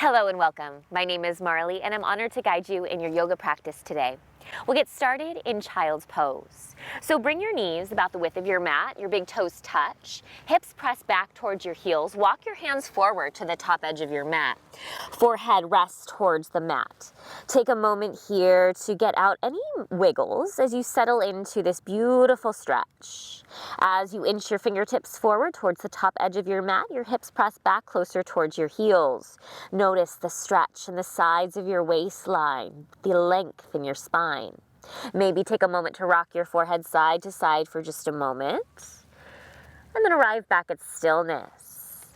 Hello and welcome. My name is Marley and I'm honored to guide you in your yoga practice today. We'll get started in child's pose. So bring your knees about the width of your mat, your big toes touch, hips press back towards your heels, walk your hands forward to the top edge of your mat. Forehead rests towards the mat. Take a moment here to get out any wiggles as you settle into this beautiful stretch. As you inch your fingertips forward towards the top edge of your mat, your hips press back closer towards your heels. Notice the stretch in the sides of your waistline, the length in your spine. Maybe take a moment to rock your forehead side to side for just a moment, and then arrive back at stillness.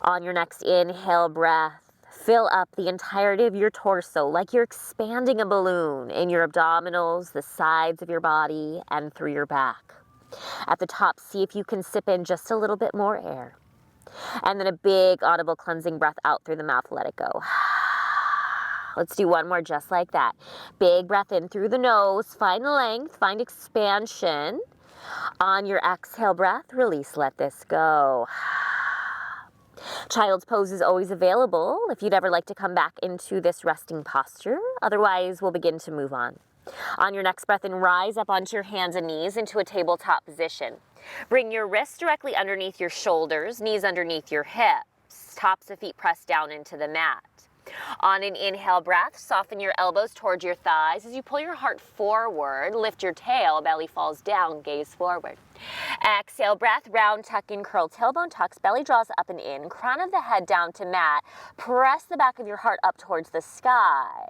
On your next inhale breath, fill up the entirety of your torso like you're expanding a balloon in your abdominals, the sides of your body, and through your back. At the top, see if you can sip in just a little bit more air. And then a big audible cleansing breath out through the mouth, let it go. Let's do one more just like that. Big breath in through the nose, find length, find expansion. On your exhale breath, release, let this go. Child's pose is always available if you'd ever like to come back into this resting posture. Otherwise, we'll begin to move on. On your next breath in, rise up onto your hands and knees into a tabletop position. Bring your wrists directly underneath your shoulders, knees underneath your hips, tops of feet pressed down into the mat. On an inhale breath, soften your elbows towards your thighs as you pull your heart forward, lift your tail, belly falls down, gaze forward. Exhale breath, round, tuck and curl, tailbone tucks, belly draws up and in, crown of the head down to mat, press the back of your heart up towards the sky.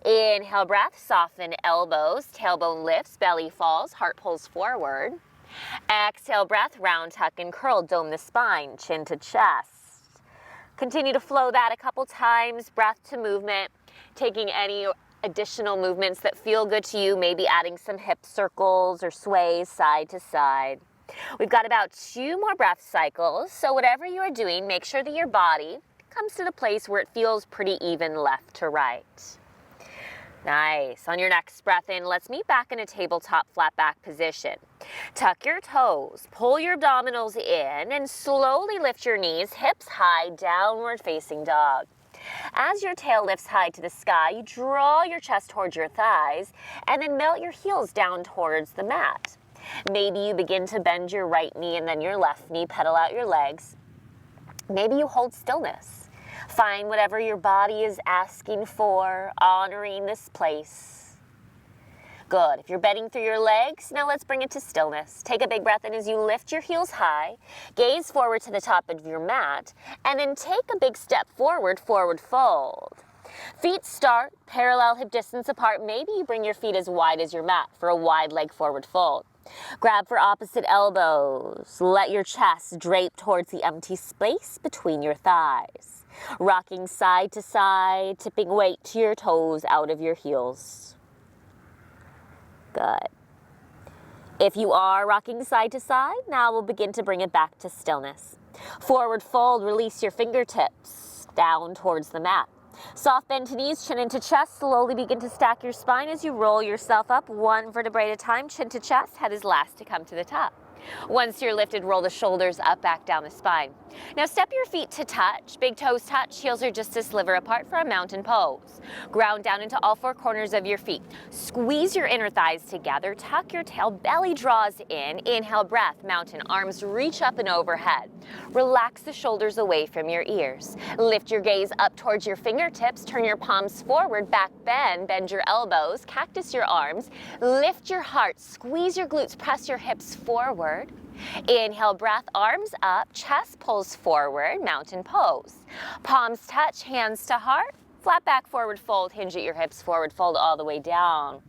Inhale breath, soften elbows, tailbone lifts, belly falls, heart pulls forward. Exhale breath, round, tuck and curl, dome the spine, chin to chest. Continue to flow that a couple times, breath to movement, taking any additional movements that feel good to you, maybe adding some hip circles or sways side to side. We've got about 2 more breath cycles, so whatever you are doing, make sure that your body comes to the place where it feels pretty even left to right. Nice. On your next breath in, let's meet back in a tabletop flat back position. Tuck your toes, pull your abdominals in, and slowly lift your knees, hips high, downward facing dog. As your tail lifts high to the sky, you draw your chest towards your thighs, and then melt your heels down towards the mat. Maybe you begin to bend your right knee and then your left knee, pedal out your legs. Maybe you hold stillness. Find whatever your body is asking for, honoring this place. Good. If you're bending through your legs, now let's bring it to stillness. Take a big breath in as you lift your heels high, gaze forward to the top of your mat, and then take a big step forward, forward fold. Feet start parallel hip distance apart. Maybe you bring your feet as wide as your mat for a wide leg forward fold. Grab for opposite elbows. Let your chest drape towards the empty space between your thighs. Rocking side to side, tipping weight to your toes out of your heels. Good. If you are rocking side to side, now we'll begin to bring it back to stillness. Forward fold, release your fingertips down towards the mat. Soft bend to knees, chin into chest. Slowly begin to stack your spine as you roll yourself up 1 vertebrae at a time, chin to chest. Head is last to come to the top. Once you're lifted, roll the shoulders up, back down the spine. Now step your feet to touch. Big toes touch, heels are just a sliver apart for a mountain pose. Ground down into all 4 corners of your feet. Squeeze your inner thighs together, tuck your tail, belly draws in. Inhale breath, mountain, arms reach up and overhead. Relax the shoulders away from your ears. Lift your gaze up towards your fingertips, turn your palms forward, back bend, bend your elbows, cactus your arms, lift your heart, squeeze your glutes, press your hips forward. Inhale breath, arms up, chest pulls forward, mountain pose. Palms touch, hands to heart, flat back forward fold, hinge at your hips, forward fold all the way down.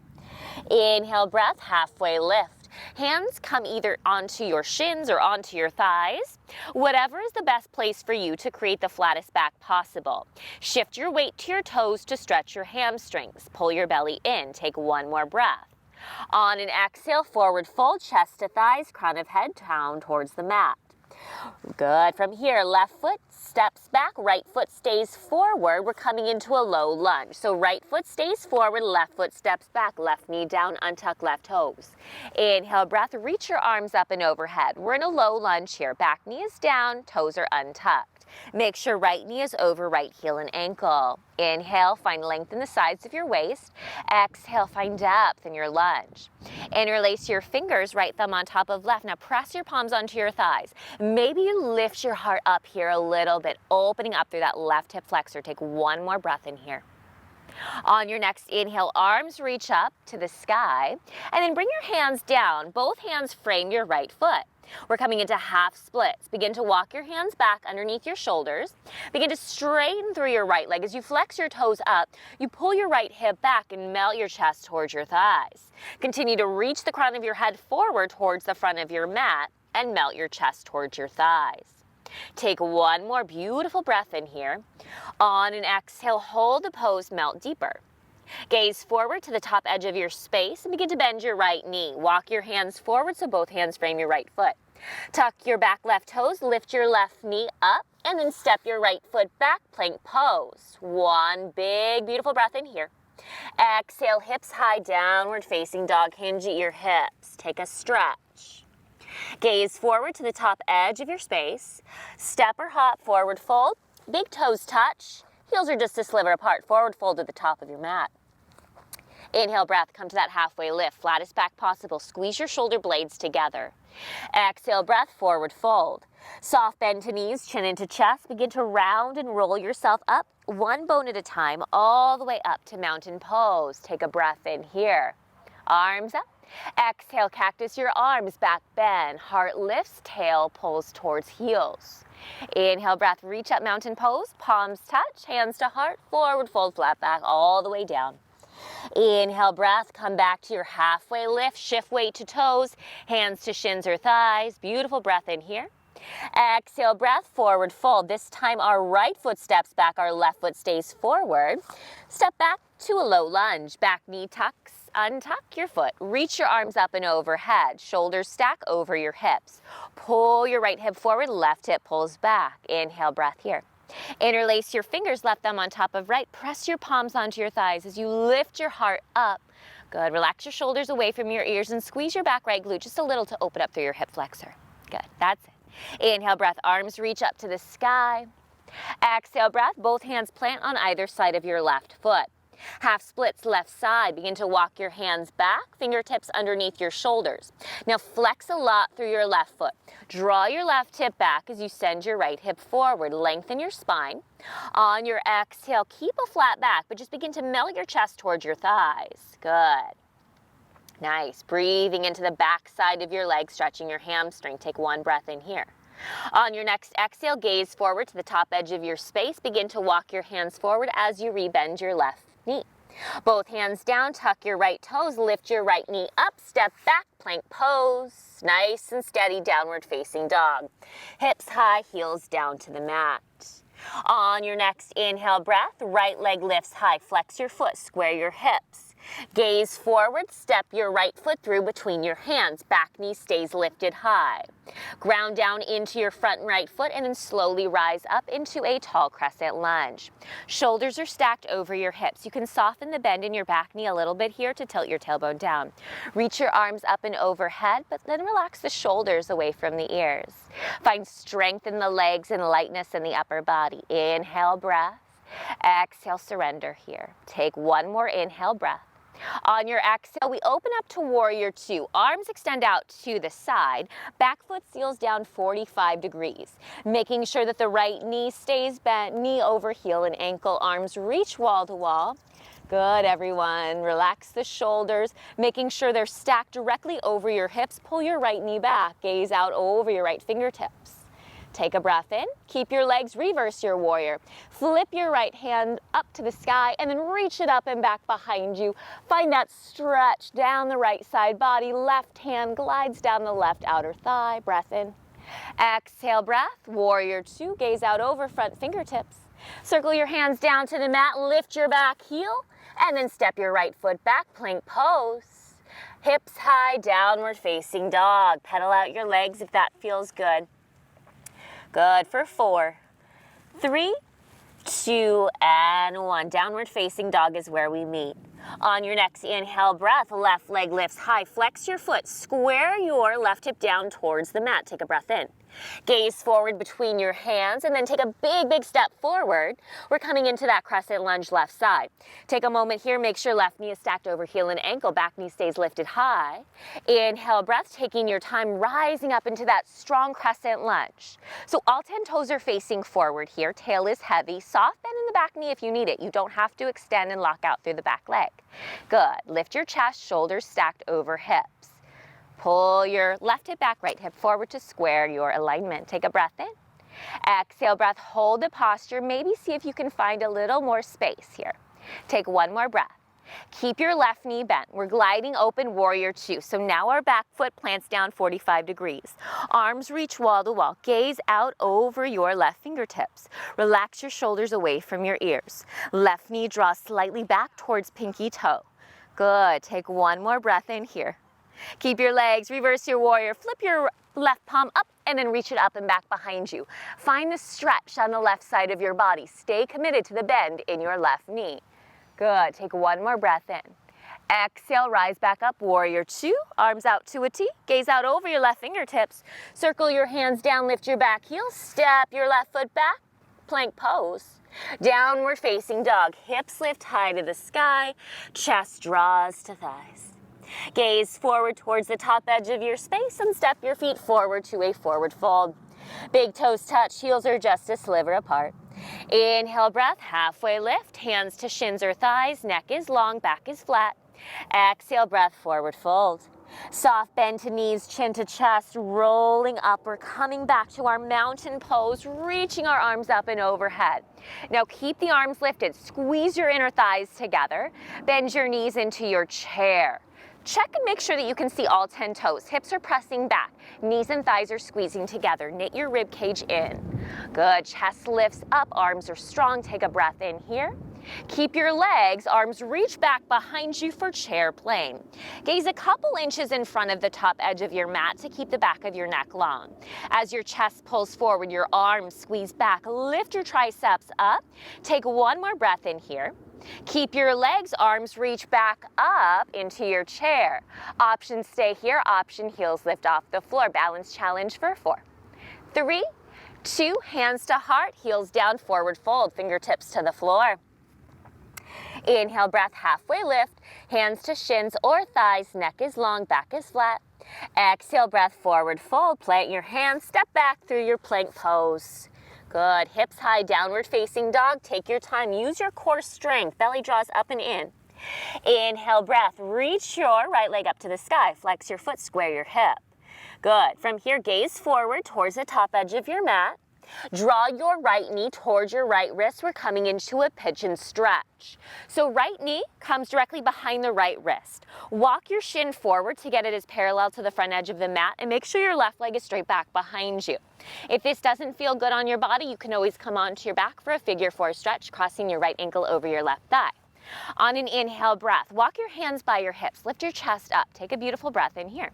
Inhale breath, halfway lift. Hands come either onto your shins or onto your thighs. Whatever is the best place for you to create the flattest back possible. Shift your weight to your toes to stretch your hamstrings. Pull your belly in, take 1 more breath. On an exhale, forward fold, chest to thighs, crown of head down towards the mat. Good. From here, left foot steps back, right foot stays forward. We're coming into a low lunge. So right foot stays forward, left foot steps back, left knee down, untuck left toes. Inhale breath, reach your arms up and overhead. We're in a low lunge here. Back knee is down, toes are untucked. Make sure right knee is over right heel and ankle. Inhale, find length in the sides of your waist. Exhale, find depth in your lunge. Interlace your fingers, right thumb on top of left. Now press your palms onto your thighs. Maybe you lift your heart up here a little bit, opening up through that left hip flexor. Take one more breath in here. On your next inhale, arms reach up to the sky, and then bring your hands down. Both hands frame your right foot. We're coming into half splits. Begin to walk your hands back underneath your shoulders. Begin to straighten through your right leg. As you flex your toes up, you pull your right hip back and melt your chest towards your thighs. Continue to reach the crown of your head forward towards the front of your mat and melt your chest towards your thighs. Take one more beautiful breath in here. On an exhale, hold the pose, melt deeper. Gaze forward to the top edge of your space and begin to bend your right knee. Walk your hands forward so both hands frame your right foot. Tuck your back left toes, lift your left knee up, and then step your right foot back, plank pose. One big, beautiful breath in here. Exhale, hips high, downward facing dog. Hinge at your hips. Take a stretch. Gaze forward to the top edge of your space. Step or hop, forward fold. Big toes touch. Heels are just a sliver apart. Forward fold to the top of your mat. Inhale, breath, come to that halfway lift. Flattest back possible. Squeeze your shoulder blades together. Exhale, breath, forward fold. Soft bend to knees, chin into chest. Begin to round and roll yourself up, one bone at a time, all the way up to mountain pose. Take a breath in here. Arms up. Exhale, cactus your arms, back bend. Heart lifts, tail pulls towards heels. Inhale, breath, reach up, mountain pose. Palms touch, hands to heart, forward fold, flat back, all the way down. Inhale, breath, come back to your halfway lift. Shift weight to toes, hands to shins or thighs. Beautiful breath in here. Exhale, breath, forward fold. This time our right foot steps back, our left foot stays forward. Step back to a low lunge. Back knee tucks. Untuck your foot. Reach your arms up and overhead. Shoulders stack over your hips. Pull your right hip forward, left hip pulls back. Inhale, breath here. Interlace your fingers, left thumb on top of right. Press your palms onto your thighs as you lift your heart up. Good. Relax your shoulders away from your ears and squeeze your back right glute just a little to open up through your hip flexor. Good. That's it. Inhale, breath. Arms reach up to the sky. Exhale, breath. Both hands plant on either side of your left foot. Half splits left side. Begin to walk your hands back, fingertips underneath your shoulders. Now flex a lot through your left foot. Draw your left hip back as you send your right hip forward. Lengthen your spine. On your exhale, keep a flat back, but just begin to melt your chest towards your thighs. Good. Nice. Breathing into the back side of your leg, stretching your hamstring. Take one breath in here. On your next exhale, gaze forward to the top edge of your space. Begin to walk your hands forward as you rebend your left knee. Both hands down, tuck your right toes, lift your right knee up, step back, plank pose. Nice and steady, downward facing dog. Hips high, heels down to the mat. On your next inhale breath, right leg lifts high, flex your foot, square your hips. Gaze forward, step your right foot through between your hands. Back knee stays lifted high. Ground down into your front right foot and then slowly rise up into a tall crescent lunge. Shoulders are stacked over your hips. You can soften the bend in your back knee a little bit here to tilt your tailbone down. Reach your arms up and overhead, but then relax the shoulders away from the ears. Find strength in the legs and lightness in the upper body. Inhale, breath. Exhale, surrender here. Take one more inhale, breath. On your exhale, we open up to warrior two. Arms extend out to the side. Back foot seals down 45 degrees. Making sure that the right knee stays bent, knee over heel and ankle. Arms reach wall to wall. Good, everyone. Relax the shoulders, making sure they're stacked directly over your hips. Pull your right knee back. Gaze out over your right fingertips. Take a breath in, keep your legs, reverse your warrior. Flip your right hand up to the sky and then reach it up and back behind you. Find that stretch down the right side body. Left hand glides down the left outer thigh. Breath in. Exhale, breath. Warrior two, gaze out over front fingertips. Circle your hands down to the mat, lift your back heel, and then step your right foot back, plank pose. Hips high, downward facing dog. Pedal out your legs if that feels good. Good for 4, 3, 2, and 1. Downward facing dog is where we meet. On your next inhale breath, left leg lifts high. Flex your foot. Square your left hip down towards the mat. Take a breath in. Gaze forward between your hands and then take a big, big step forward. We're coming into that crescent lunge left side. Take a moment here. Make sure left knee is stacked over heel and ankle. Back knee stays lifted high. Inhale breath, taking your time, rising up into that strong crescent lunge. So all 10 toes are facing forward here. Tail is heavy. Soft bend in the back knee if you need it. You don't have to extend and lock out through the back leg. Good. Lift your chest, shoulders stacked over hips. Pull your left hip back, right hip forward to square your alignment. Take a breath in. Exhale breath, hold the posture. Maybe see if you can find a little more space here. Take one more breath. Keep your left knee bent. We're gliding open warrior two. So now our back foot plants down 45 degrees. Arms reach wall to wall. Gaze out over your left fingertips. Relax your shoulders away from your ears. Left knee draws slightly back towards pinky toe. Good. Take one more breath in here. Keep your legs, reverse your warrior, flip your left palm up and then reach it up and back behind you. Find the stretch on the left side of your body. Stay committed to the bend in your left knee. Good, take one more breath in. Exhale, rise back up, warrior two, arms out to a T, gaze out over your left fingertips. Circle your hands down, lift your back heel, step your left foot back, plank pose. Downward facing dog, hips lift high to the sky, chest draws to thighs. Gaze forward towards the top edge of your space and step your feet forward to a forward fold. Big toes touch, heels are just a sliver apart. Inhale breath, halfway lift, hands to shins or thighs, neck is long, back is flat. Exhale breath, forward fold. Soft bend to knees, chin to chest, rolling up. We're coming back to our mountain pose, reaching our arms up and overhead. Now keep the arms lifted, squeeze your inner thighs together, bend your knees into your chair. Check and make sure that you can see all 10 toes. Hips are pressing back. Knees and thighs are squeezing together. Knit your rib cage in. Good. Chest lifts up. Arms are strong. Take a breath in here. Keep your legs, arms reach back behind you for chair plane. Gaze a couple inches in front of the top edge of your mat to keep the back of your neck long. As your chest pulls forward, your arms squeeze back. Lift your triceps up. Take one more breath in here. Keep your legs, arms reach back up into your chair. Option stay here, option heels lift off the floor. Balance challenge for 4, 3, 2, hands to heart, heels down, forward fold, fingertips to the floor. Inhale breath, halfway lift, hands to shins or thighs, neck is long, back is flat. Exhale breath, forward fold, plant your hands, step back through your plank pose. Good. Hips high, downward facing dog. Take your time. Use your core strength. Belly draws up and in. Inhale breath. Reach your right leg up to the sky. Flex your foot, square your hip. Good. From here, gaze forward towards the top edge of your mat. Draw your right knee towards your right wrist. We're coming into a pigeon stretch. So right knee comes directly behind the right wrist. Walk your shin forward to get it as parallel to the front edge of the mat and make sure your left leg is straight back behind you. If this doesn't feel good on your body, you can always come onto your back for a figure 4 stretch, crossing your right ankle over your left thigh. On an inhale breath, walk your hands by your hips, lift your chest up. Take a beautiful breath in here.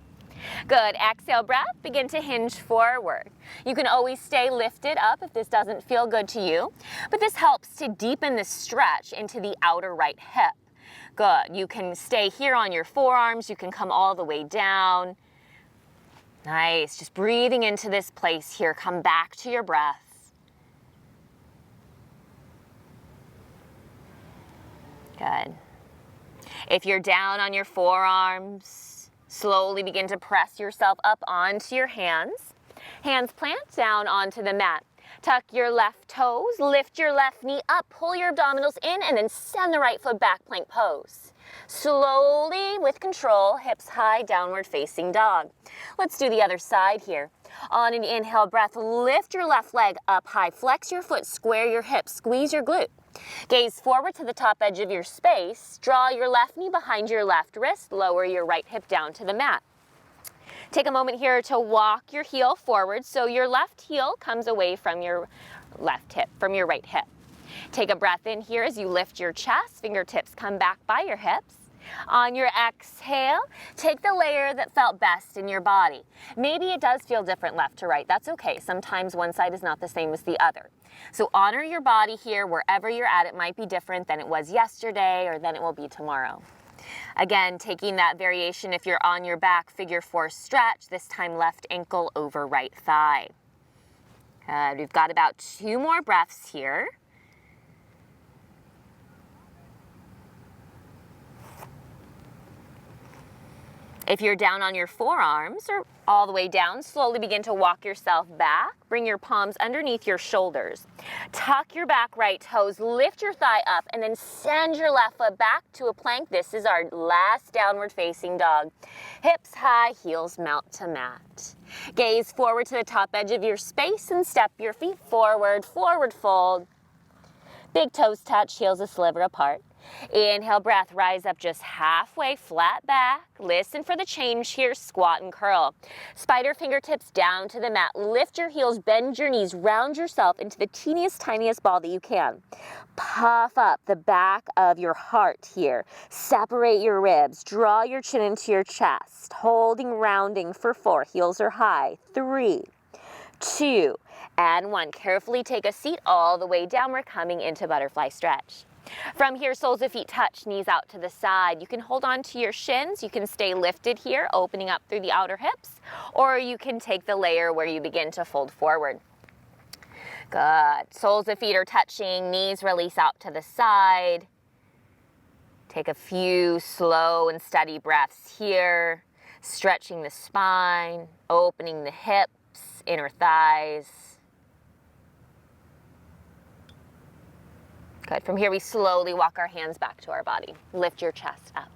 Good. Exhale breath, begin to hinge forward. You can always stay lifted up if this doesn't feel good to you, but this helps to deepen the stretch into the outer right hip. Good. You can stay here on your forearms. You can come all the way down. Nice. Just breathing into this place here. Come back to your breath. Good. If you're down on your forearms, slowly begin to press yourself up onto your hands. Hands plant down onto the mat. Tuck your left toes, lift your left knee up, pull your abdominals in, and then send the right foot back, plank pose. Slowly, with control, hips high, downward facing dog. Let's do the other side here. On an inhale breath, lift your left leg up high, flex your foot, square your hips, squeeze your glute. Gaze forward to the top edge of your space. Draw your left knee behind your left wrist. Lower your right hip down to the mat. Take a moment here to walk your heel forward so your left heel comes away from your left hip, from your right hip. Take a breath in here as you lift your chest. Fingertips come back by your hips. On your exhale, take the layer that felt best in your body. Maybe it does feel different left to right. That's okay. Sometimes one side is not the same as the other. So honor your body here. Wherever you're at, it might be different than it was yesterday or than it will be tomorrow. Again, taking that variation, if you're on your back, figure 4 stretch, this time left ankle over right thigh. Good. We've got about 2 more breaths here. If you're down on your forearms or all the way down, slowly begin to walk yourself back. Bring your palms underneath your shoulders. Tuck your back right toes, lift your thigh up, and then send your left foot back to a plank. This is our last downward facing dog. Hips high, heels melt to mat. Gaze forward to the top edge of your space and step your feet forward, forward fold. Big toes touch, heels a sliver apart. Inhale, breath, rise up just halfway, flat back. Listen for the change here, squat and curl. Spider fingertips down to the mat. Lift your heels, bend your knees, round yourself into the teeniest, tiniest ball that you can. Puff up the back of your heart here. Separate your ribs, draw your chin into your chest. Holding, rounding for 4, heels are high. 3, 2, and 1. Carefully take a seat all the way down. We're coming into butterfly stretch. From here, soles of feet touch, knees out to the side. You can hold on to your shins. You can stay lifted here, opening up through the outer hips, or you can take the layer where you begin to fold forward. Good. Soles of feet are touching, knees release out to the side. Take a few slow and steady breaths here, stretching the spine, opening the hips, inner thighs. Good. From here, we slowly walk our hands back to our body. Lift your chest up.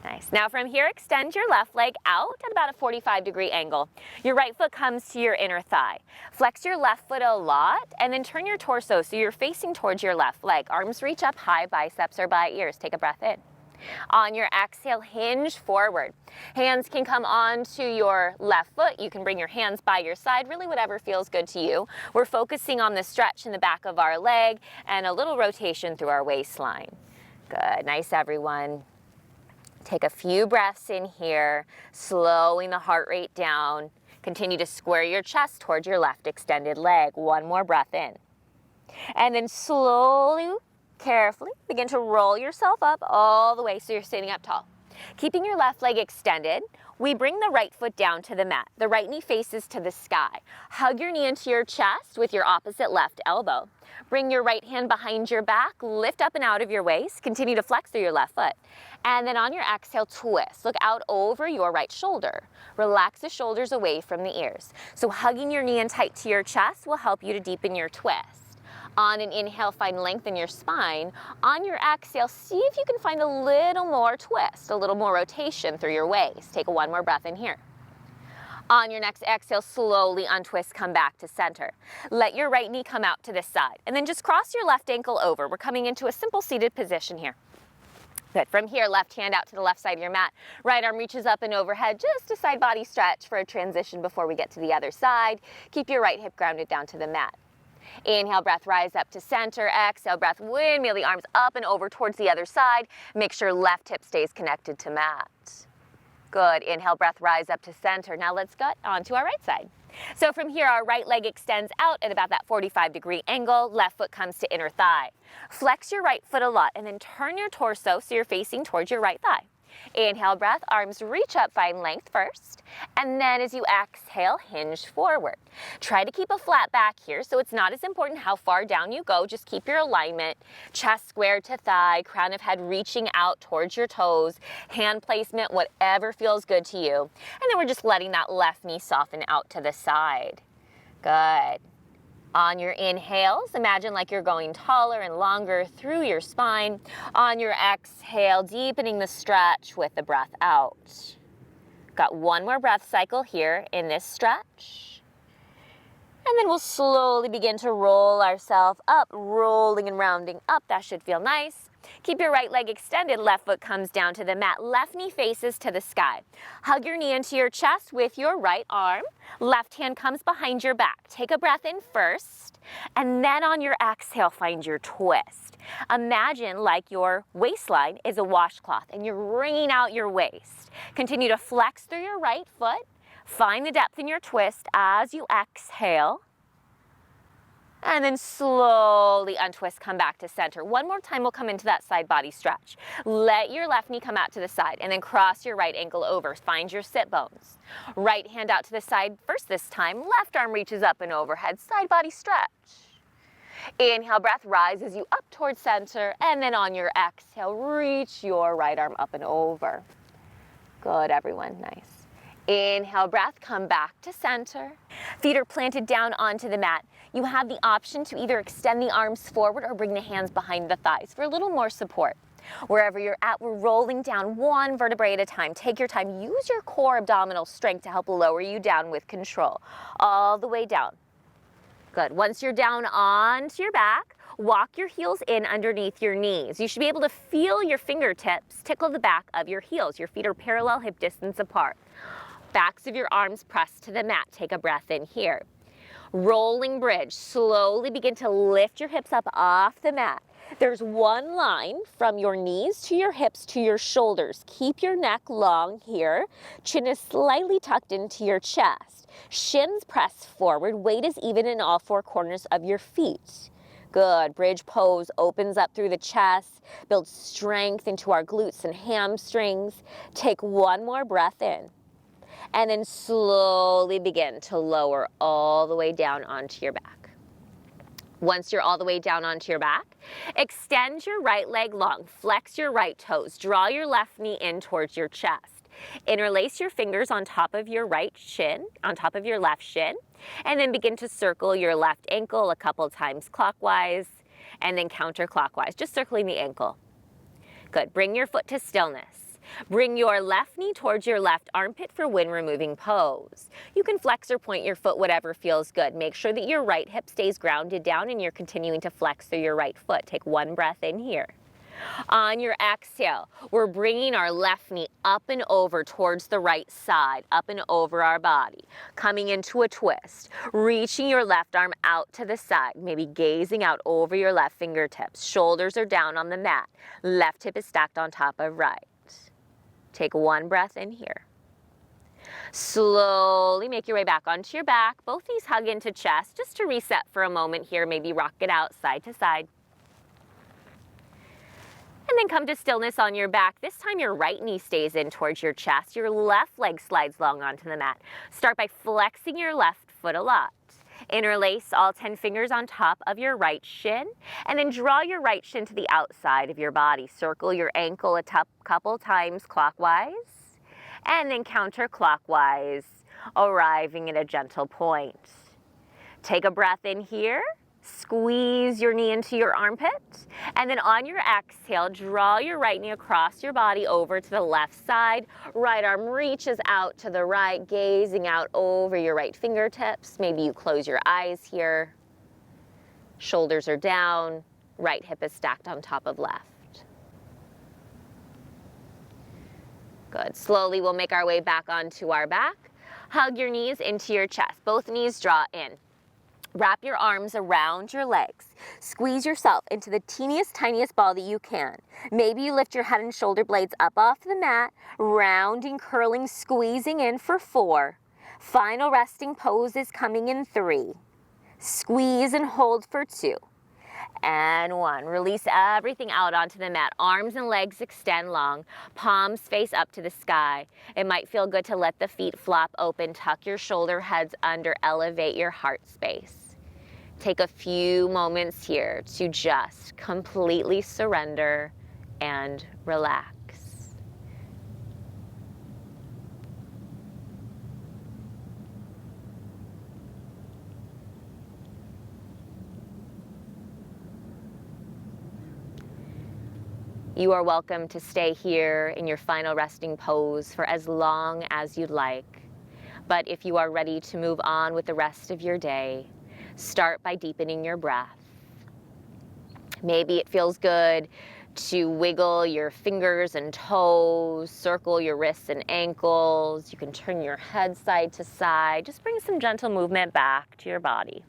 Nice. Now from here, extend your left leg out at about a 45-degree angle. Your right foot comes to your inner thigh. Flex your left foot a lot and then turn your torso so you're facing towards your left leg. Arms reach up high, biceps are by ears. Take a breath in. On your exhale, hinge forward. Hands can come onto your left foot. You can bring your hands by your side, really whatever feels good to you. We're focusing on the stretch in the back of our leg and a little rotation through our waistline. Good, nice everyone. Take a few breaths in here, slowing the heart rate down. Continue to square your chest towards your left extended leg. 1 more breath in. And then slowly, carefully begin to roll yourself up all the way so you're sitting up tall. Keeping your left leg extended, we bring the right foot down to the mat. The right knee faces to the sky. Hug your knee into your chest with your opposite left elbow. Bring your right hand behind your back, lift up and out of your waist. Continue to flex through your left foot. And then on your exhale, twist. Look out over your right shoulder. Relax the shoulders away from the ears. So hugging your knee in tight to your chest will help you to deepen your twist. On an inhale, find length in your spine. On your exhale, see if you can find a little more twist, a little more rotation through your waist. Take 1 more breath in here. On your next exhale, slowly untwist, come back to center. Let your right knee come out to this side, and then just cross your left ankle over. We're coming into a simple seated position here. Good. From here, left hand out to the left side of your mat. Right arm reaches up and overhead, just a side body stretch for a transition before we get to the other side. Keep your right hip grounded down to the mat. Inhale, breath, rise up to center. Exhale, breath, windmill the arms up and over towards the other side. Make sure left hip stays connected to mat. Good. Inhale, breath, rise up to center. Now let's get onto our right side. So from here, our right leg extends out at about that 45-degree angle. Left foot comes to inner thigh. Flex your right foot a lot and then turn your torso so you're facing towards your right thigh. Inhale, breath, arms reach up, find length first. And then as you exhale, hinge forward. Try to keep a flat back here, so it's not as important how far down you go. Just keep your alignment. Chest square to thigh, crown of head reaching out towards your toes. Hand placement, whatever feels good to you. And then we're just letting that left knee soften out to the side. Good. On your inhales, imagine like you're going taller and longer through your spine. On your exhale, deepening the stretch with the breath out. Got 1 more breath cycle here in this stretch. And then we'll slowly begin to roll ourselves up, rolling and rounding up. That should feel nice. Keep your right leg extended, left foot comes down to the mat, left knee faces to the sky. Hug your knee into your chest with your right arm. Left hand comes behind your back. Take a breath in first, and then on your exhale, find your twist. Imagine like your waistline is a washcloth and you're wringing out your waist. Continue to flex through your right foot. Find the depth in your twist as you exhale. And then slowly untwist, come back to center. One more time, we'll come into that side body stretch. Let your left knee come out to the side and then cross your right ankle over. Find your sit bones. Right hand out to the side first this time. Left arm reaches up and overhead, side body stretch. Inhale, breath rises you up towards center, and then on your exhale, reach your right arm up and over. Good, everyone, nice. Inhale, breath, come back to center. Feet are planted down onto the mat. You have the option to either extend the arms forward or bring the hands behind the thighs for a little more support. Wherever you're at, we're rolling down one vertebrae at a time. Take your time. Use your core abdominal strength to help lower you down with control. All the way down. Good. Once you're down onto your back, walk your heels in underneath your knees. You should be able to feel your fingertips tickle the back of your heels. Your feet are parallel hip distance apart. Backs of your arms pressed to the mat. Take a breath in here. Rolling bridge. Slowly begin to lift your hips up off the mat. There's one line from your knees to your hips to your shoulders. Keep your neck long here. Chin is slightly tucked into your chest. Shins press forward. Weight is even in all four corners of your feet. Good. Bridge pose opens up through the chest. Builds strength into our glutes and hamstrings. Take one more breath in. And then slowly begin to lower all the way down onto your back. Once you're all the way down onto your back, extend your right leg long, flex your right toes, draw your left knee in towards your chest. Interlace your fingers on top of your right shin, on top of your left shin, and then begin to circle your left ankle a couple times clockwise and then counterclockwise, just circling the ankle. Good. Bring your foot to stillness. Bring your left knee towards your left armpit for wind removing pose. You can flex or point your foot, whatever feels good. Make sure that your right hip stays grounded down and you're continuing to flex through your right foot. Take one breath in here. On your exhale, we're bringing our left knee up and over towards the right side, up and over our body. Coming into a twist, reaching your left arm out to the side, maybe gazing out over your left fingertips. Shoulders are down on the mat. Left hip is stacked on top of right. Take one breath in here. Slowly make your way back onto your back. Both knees hug into chest just to reset for a moment here. Maybe rock it out side to side. And then come to stillness on your back. This time your right knee stays in towards your chest. Your left leg slides long onto the mat. Start by flexing your left foot a lot. Interlace all 10 fingers on top of your right shin, and then draw your right shin to the outside of your body. Circle your ankle a couple times clockwise, and then counterclockwise, arriving at a gentle point. Take a breath in here. Squeeze your knee into your armpit, and then on your exhale, draw your right knee across your body over to the left side. Right arm reaches out to the right, gazing out over your right fingertips. Maybe you close your eyes here. Shoulders are down, right hip is stacked on top of left. Good. Slowly we'll make our way back onto our back. Hug your knees into your chest. Both knees draw in. Wrap your arms around your legs. Squeeze yourself into the teeniest, tiniest ball that you can. Maybe you lift your head and shoulder blades up off the mat, rounding, curling, squeezing in for 4. Final resting pose is coming in 3. Squeeze and hold for 2. And 1. Release everything out onto the mat. Arms and legs extend long. Palms face up to the sky. It might feel good to let the feet flop open. Tuck your shoulder heads under. Elevate your heart space. Take a few moments here to just completely surrender and relax. You are welcome to stay here in your final resting pose for as long as you'd like. But if you are ready to move on with the rest of your day, Start by deepening your breath. Maybe it feels good to wiggle your fingers and toes, circle your wrists and ankles. You can turn your head side to side. Just bring some gentle movement back to your body.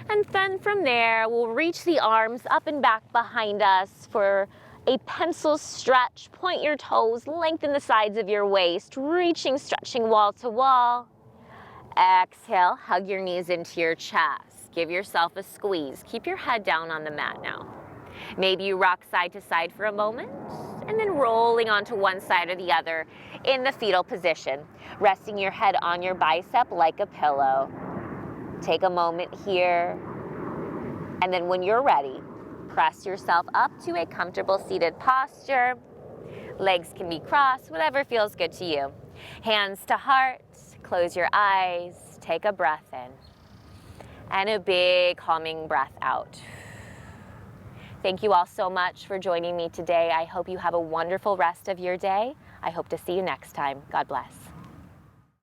And then from there, we'll reach the arms up and back behind us for a pencil stretch. Point your toes, lengthen the sides of your waist, reaching, stretching wall to wall. Exhale, hug your knees into your chest. Give yourself a squeeze. Keep your head down on the mat now. Maybe you rock side to side for a moment, and then rolling onto one side or the other in the fetal position, resting your head on your bicep like a pillow. Take a moment here, and then when you're ready, press yourself up to a comfortable seated posture. Legs can be crossed, whatever feels good to you. Hands to heart, close your eyes, take a breath in, and a big calming breath out. Thank you all so much for joining me today. I hope you have a wonderful rest of your day. I hope to see you next time. God bless.